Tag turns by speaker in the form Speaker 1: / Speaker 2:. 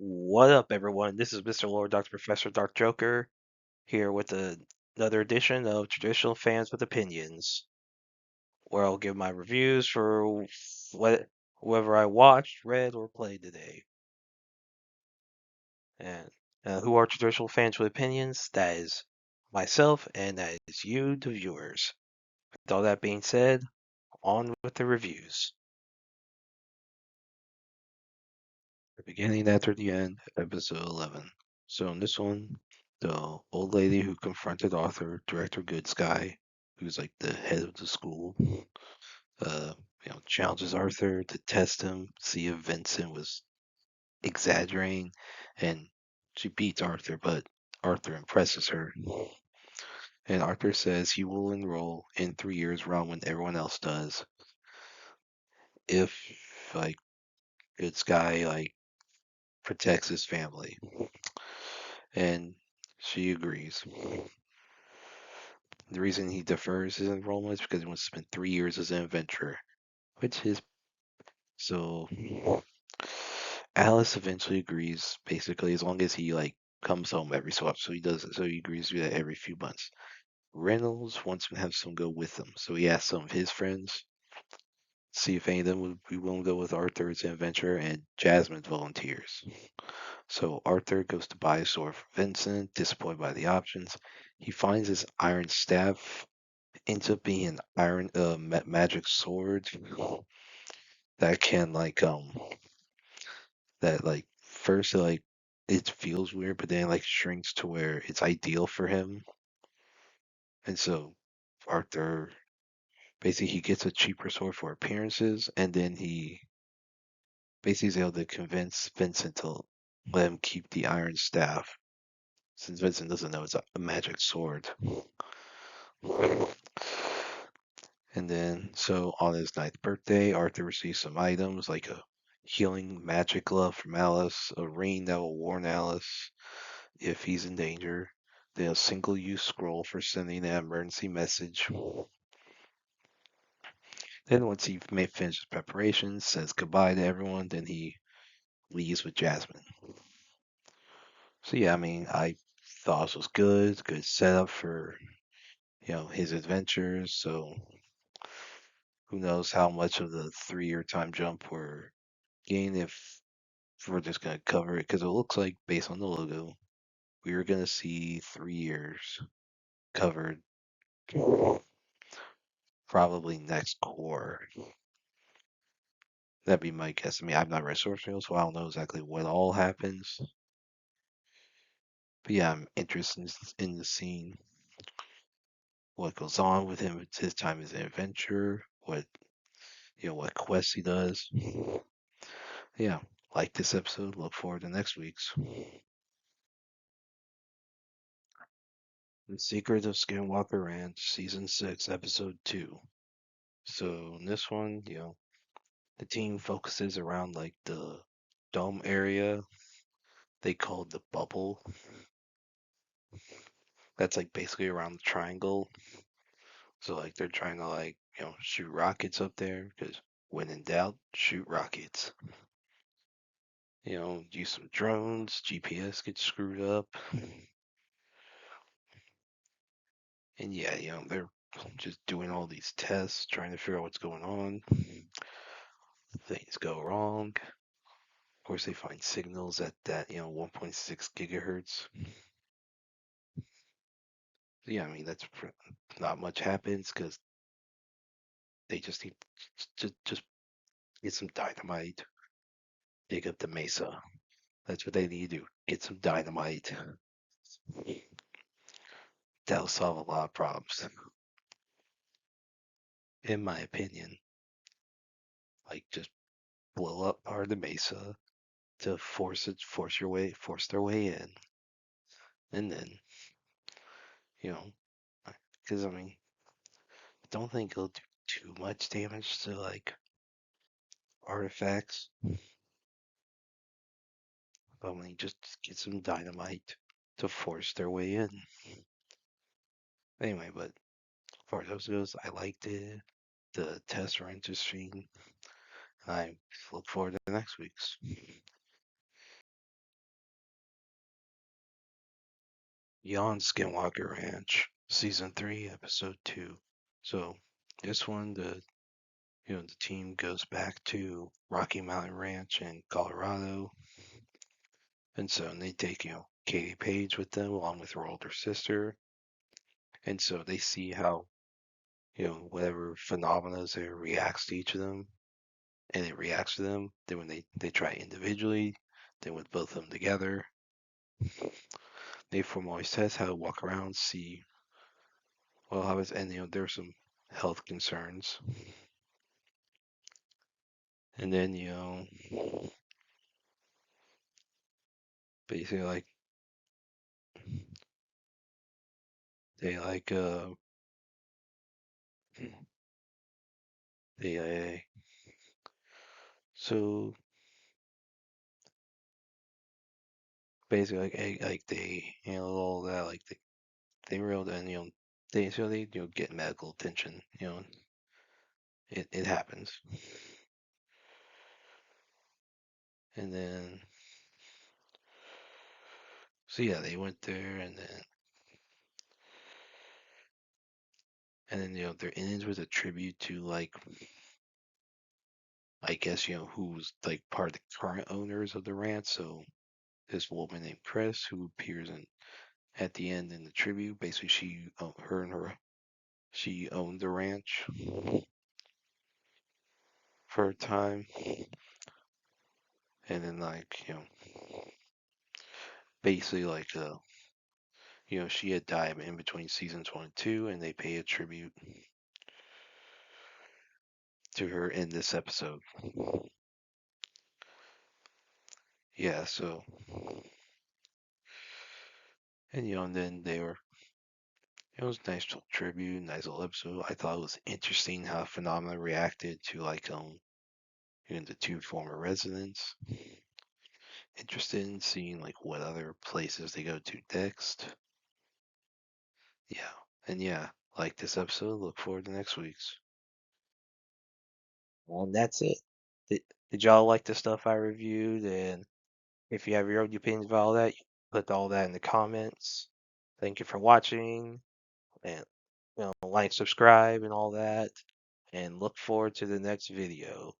Speaker 1: What up, everyone? This is Mr. Lord, Dr. Professor, Dark Joker, here with another edition of Traditional Fans with Opinions, where I'll give my reviews for whoever I watched, read, or played today. And who are Traditional Fans with Opinions? That is myself, and that is you, the viewers. With all that being said, on with the reviews. The beginning after the end, episode 11. So in this one, the old lady who confronted Arthur, Director Goods guy, who's like the head of the school, uh, challenges Arthur to test him, see if Vincent was exaggerating, and she beats Arthur, but Arthur impresses her. And Arthur says he will enroll in 3 years around when everyone else does. If like Goods guy protects his family. And she agrees. The reason he defers his enrollment is because he wants to spend 3 years as an adventurer, which is so. Alice eventually agrees, basically, as long as he comes home every so often. So he does it. So he agrees to do that every few months. Reynolds wants to have someone go with him, so he asks some of his friends, see if any of them would be willing to go with Arthur as an adventurer, and Jasmine volunteers. So Arthur goes to buy a sword for Vincent, disappointed by the options. He finds his iron staff, ends up being an iron magic sword that can first it feels weird, but then shrinks to where it's ideal for him. And so Arthur basically he gets a cheaper sword for appearances, and then he basically is able to convince Vincent to let him keep the iron staff, since Vincent doesn't know it's a magic sword. And then, so on his ninth birthday, Arthur receives some items like a healing magic glove from Alice, a ring that will warn Alice if he's in danger, then a single use scroll for sending an emergency message. Then, once he finishes preparations, says goodbye to everyone, then he leaves with Jasmine. So, yeah, I mean, I thought this was good setup for, his adventures. So, who knows how much of the 3 year time jump we're getting if we're just going to cover it, because it looks like, based on the logo, we are going to see 3 years covered probably next core. That'd be my guess. I mean, I've not read source material, so I don't know exactly what all happens. But yeah, I'm interested in the scene, what goes on with him, it's his time as an adventurer, what quests he does. Yeah, like this episode. Look forward to next week's. The Secret of Skinwalker Ranch, Season 6, Episode 2. So in this one, the team focuses around the dome area they call the bubble. That's basically around the triangle. So they're trying to shoot rockets up there because when in doubt, shoot rockets. Use some drones, GPS gets screwed up. And yeah, they're just doing all these tests, trying to figure out what's going on. Things go wrong. Of course, they find signals at that 1.6 gigahertz. So yeah, I mean not much happens because they just need to just get some dynamite, dig up the mesa. That's what they need to do. Get some dynamite. That'll solve a lot of problems, in my opinion. Just blow up part of the mesa to force their way in, and then you know, because I mean, I don't think it'll do too much damage to artifacts. But I mean, just get some dynamite to force their way in. Anyway, but as far as those goes, I liked it. The tests were interesting. I look forward to next week's. Beyond Skinwalker Ranch, Season 3, Episode 2. So, this one, the team goes back to Rocky Mountain Ranch in Colorado, and so they take Katie Page with them along with her older sister, and so they see how whatever phenomena there reacts to each of them, and it reacts to them. Then when they try individually, then with both of them together, they form always tests how to walk around, see how it's, and there's some health concerns, and then basically like they like they so basically like they handle all that, like they were able to, and they get medical attention, it happens, and then so yeah, they went there, and then their innings was a tribute to, like, I guess who's like part of the current owners of the ranch. So this woman named Chris, who appears in at the end in the tribute, basically she owned the ranch for a time, and then like basically like she had died in between seasons 1 and 2, and they pay a tribute to her in this episode. Yeah, so and and then they were it was a nice little tribute, nice little episode. I thought it was interesting how Phenomena reacted to like the two former residents. Interested in seeing like what other places they go to next. Yeah. And yeah, like this episode, look forward to next week's. Well, and that's it. Did y'all like the stuff I reviewed? And if you have your own opinions about all that, you put all that in the comments. Thank you for watching, and like, subscribe, and all that. And look forward to the next video.